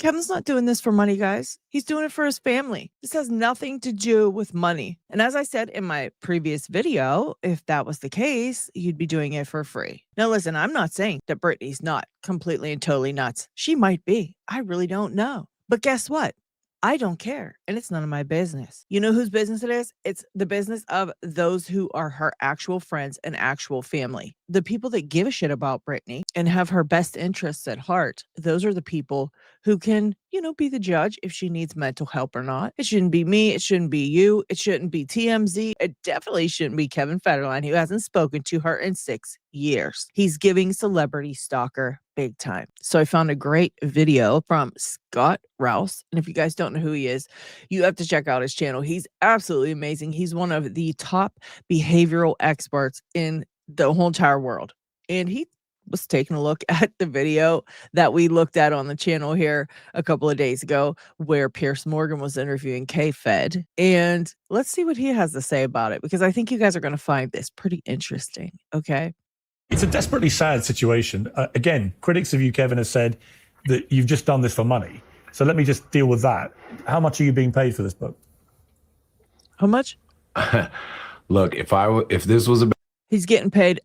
Kevin's not doing this for money, guys. He's doing it for his family. This has nothing to do with money. And as I said in my previous video, if that was the case, you'd be doing it for free. Now, listen, I'm not saying that Brittany's not completely and totally nuts. She might be. I really don't know. But guess what? I don't care, and it's none of my business. You know whose business it is? It's the business of those who are her actual friends and actual family. The people that give a shit about Brittany and have her best interests at heart, those are the people who can, be the judge if she needs mental help or not. It shouldn't be me. It shouldn't be you. It shouldn't be TMZ. It definitely shouldn't be Kevin Federline, who hasn't spoken to her in 6 years. He's giving celebrity stalker big time. So I found a great video from Scott Rouse. And if you guys don't know who he is, you have to check out his channel. He's absolutely amazing. He's one of the top behavioral experts in the whole entire world. And he was taking a look at the video that we looked at on the channel here a couple of days ago, where Pierce Morgan was interviewing K-Fed. And let's see what he has to say about it, because I think you guys are going to find this pretty interesting. Okay. It's a desperately sad situation. Again, critics of you, Kevin, have said that you've just done this for money. So let me just deal with that. How much are you being paid for this book? How much? Look, if this was He's getting paid.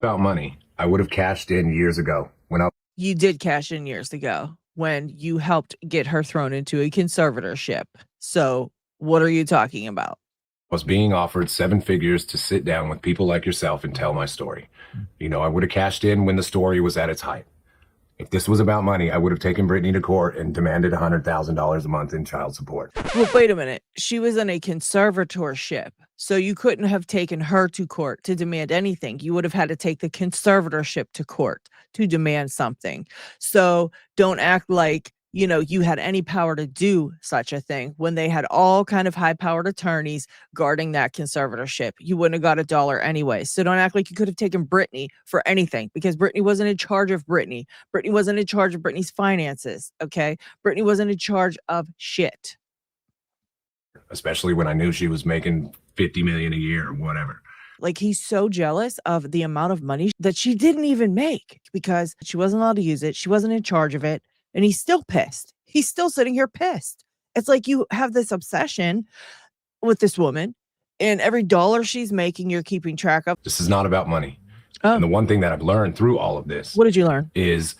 about money, I would have cashed in years ago You did cash in years ago when you helped get her thrown into a conservatorship. So what are you talking about? I was being offered 7 figures to sit down with people like yourself and tell my story. I would have cashed in when the story was at its height. If this was about money, I would have taken Brittany to court and demanded $100,000 a month in child support. Well, wait a minute. She was in a conservatorship, so you couldn't have taken her to court to demand anything. You would have had to take the conservatorship to court to demand something. So don't act like, you had any power to do such a thing when they had all kind of high-powered attorneys guarding that conservatorship. You wouldn't have got $1 anyway. So don't act like you could have taken Brittany for anything, because Brittany wasn't in charge of Brittany. Brittany wasn't in charge of Brittany's finances, okay? Brittany wasn't in charge of shit. Especially when I knew she was making $50 million a year or whatever. Like, he's so jealous of the amount of money that she didn't even make because she wasn't allowed to use it. She wasn't in charge of it. And he's still pissed. He's still sitting here pissed. It's like you have this obsession with this woman, and every dollar she's making, you're keeping track of. This is not about money. Oh. And the one thing that I've learned through all of this. What did you learn? Is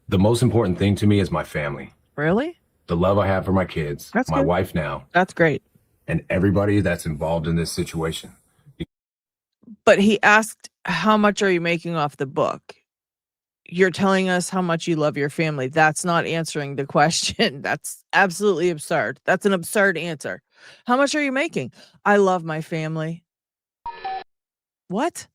the most important thing to me is my family. Really? The love I have for my kids, That's my good. wife now. That's great. And everybody that's involved in this situation. But he asked, how much are you making off the book? You're telling us how much you love your family. That's not answering the question. That's absolutely absurd. That's an absurd answer. How much are you making? I love my family. What?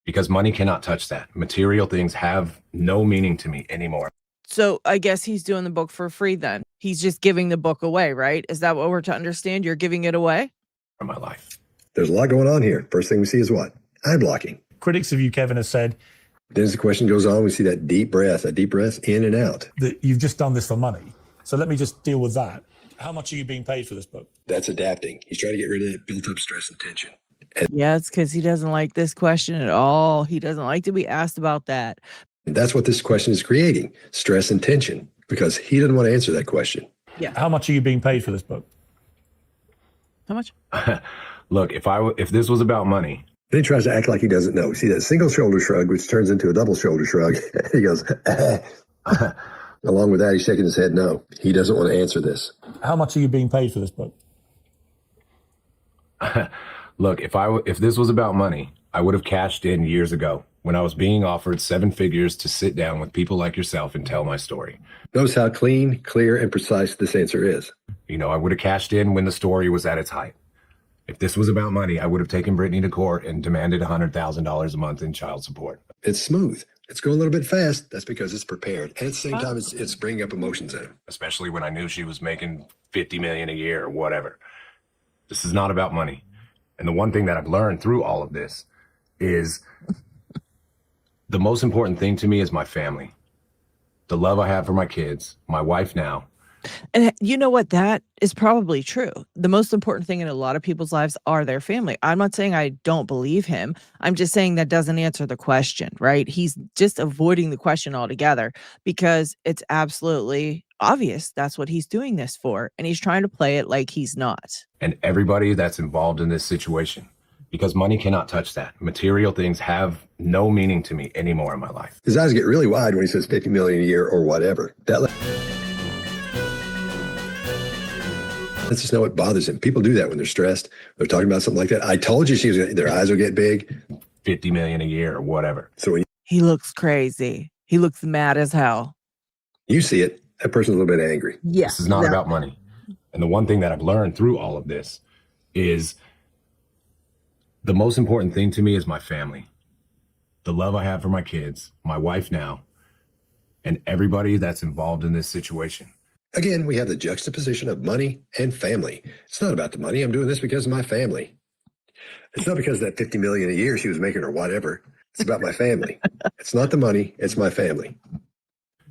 Because money cannot touch that. Material things have no meaning to me anymore. So I guess he's doing the book for free then. He's just giving the book away, right? Is that what we're to understand? You're giving it away? For my life. There's a lot going on here. First thing we see is what? Eye blocking. Critics of you, Kevin, have said Then as the question goes on, we see that deep breath in and out. that you've just done this for money. So let me just deal with that. How much are you being paid for this book? That's adapting. He's trying to get rid of that built up stress and tension. Yeah, it's because he doesn't like this question at all. He doesn't like to be asked about that. And that's what this question is creating, stress and tension, because he doesn't want to answer that question. Yeah. How much are you being paid for this book? How much? Look, if this was about money. Then he tries to act like he doesn't know. See that single shoulder shrug, which turns into a double shoulder shrug. He goes, along with that, he's shaking his head no. He doesn't want to answer this. How much are you being paid for this book? Look, if this was about money, I would have cashed in years ago when I was being offered 7 figures to sit down with people like yourself and tell my story. Notice how clean, clear, and precise this answer is. I would have cashed in when the story was at its height. If this was about money, I would have taken Brittany to court and demanded $100,000 a month in child support. It's smooth. It's going a little bit fast. That's because it's prepared. And at the same time, it's bringing up emotions in him. Especially when I knew she was making $50 million a year or whatever. This is not about money. And the one thing that I've learned through all of this is the most important thing to me is my family. The love I have for my kids, my wife now, And you know what? That is probably true. The most important thing in a lot of people's lives are their family. I'm not saying I don't believe him. I'm just saying that doesn't answer the question, right? He's just avoiding the question altogether because it's absolutely obvious that's what he's doing this for. And he's trying to play it like he's not. And everybody that's involved in this situation, because money cannot touch that. Material things have no meaning to me anymore in my life. His eyes get really wide when he says 50 million a year or whatever. Let's just know what bothers him. People do that when they're stressed. They're talking about something like that. I told you their eyes will get big. 50 million a year or whatever. So when He looks crazy. He looks mad as hell. you see it, that person's a little bit angry. Yeah. This is not about money. And the one thing that I've learned through all of this is the most important thing to me is my family. The love I have for my kids, my wife now, and everybody that's involved in this situation. Again, we have the juxtaposition of money and family. It's not about the money. I'm doing this because of my family. It's not because of that 50 million a year she was making or whatever. It's about my family. It's not the money. It's my family.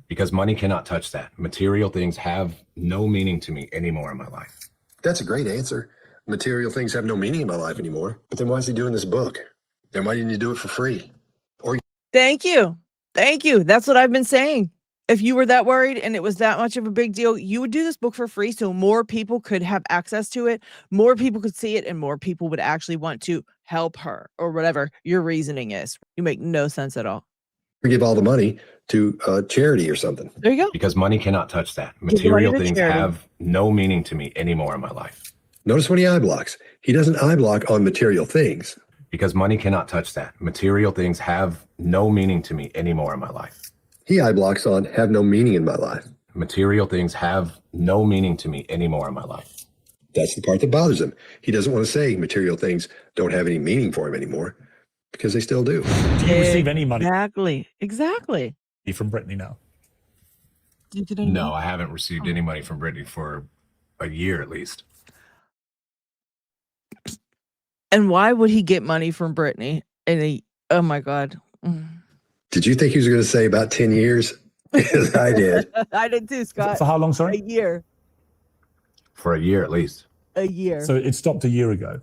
Because money cannot touch that. Material things have no meaning to me anymore in my life. That's a great answer. Material things have no meaning in my life anymore. But then why is he doing this book? Then why didn't you do it for free? Thank you. Thank you. That's what I've been saying. If you were that worried and it was that much of a big deal, you would do this book for free so more people could have access to it, more people could see it, and more people would actually want to help her or whatever your reasoning is. You make no sense at all. Give all the money to charity or something. There you go. Because money cannot touch that. Give the money Material to things charity. have no meaning to me anymore in my life. Notice when he eye blocks. He doesn't eye block on material things. Because money cannot touch that. Material things have no meaning to me anymore in my life. He eye blocks on have no meaning in my life. Material things have no meaning to me anymore in my life. That's the part that bothers him. He doesn't want to say material things don't have any meaning for him anymore because they still do. Do you receive any money Exactly. from Brittany now? No, I haven't received any money from Brittany for a year at least. And why would he get money from Brittany? Oh my God. Did you think he was going to say about 10 years? Yes, I did. I did too, Scott. For how long, A sorry? year. For a year at least. A year. So it stopped a year ago.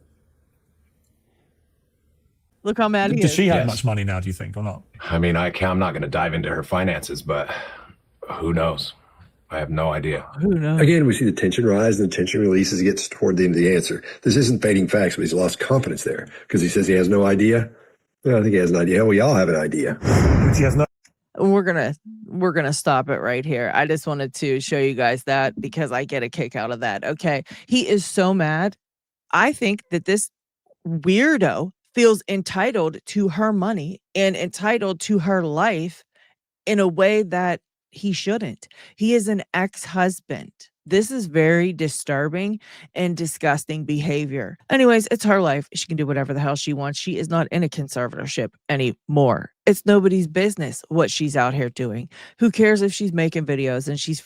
Look how mad he Does is. she have Yes. much money now, do you think, or not? I mean, I'm not going to dive into her finances, but who knows? I have no idea. Who knows? Again, we see the tension rise and the tension release as he gets toward the end of the answer. This isn't fading facts, but he's lost confidence there because he says he has no idea. Well, I think he has an idea. Hell, we all have an idea. She has no. We're gonna stop it right here. I just wanted to show you guys that because I get a kick out of that. Okay. He is so mad. I think that this weirdo feels entitled to her money and entitled to her life in a way that he shouldn't. He is an ex-husband. This is very disturbing and disgusting behavior. Anyways, it's her life. She can do whatever the hell she wants. She is not in a conservatorship anymore. It's nobody's business what she's out here doing. Who cares if she's making videos and she's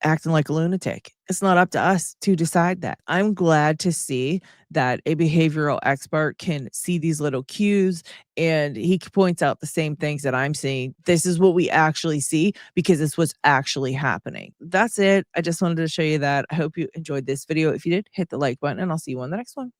acting like a lunatic? It's not up to us to decide that. I'm glad to see that a behavioral expert can see these little cues and he points out the same things that I'm seeing. This is what we actually see because it's what's actually happening. That's it. I just wanted to show you that. I hope you enjoyed this video. If you did, hit the like button and I'll see you on the next one.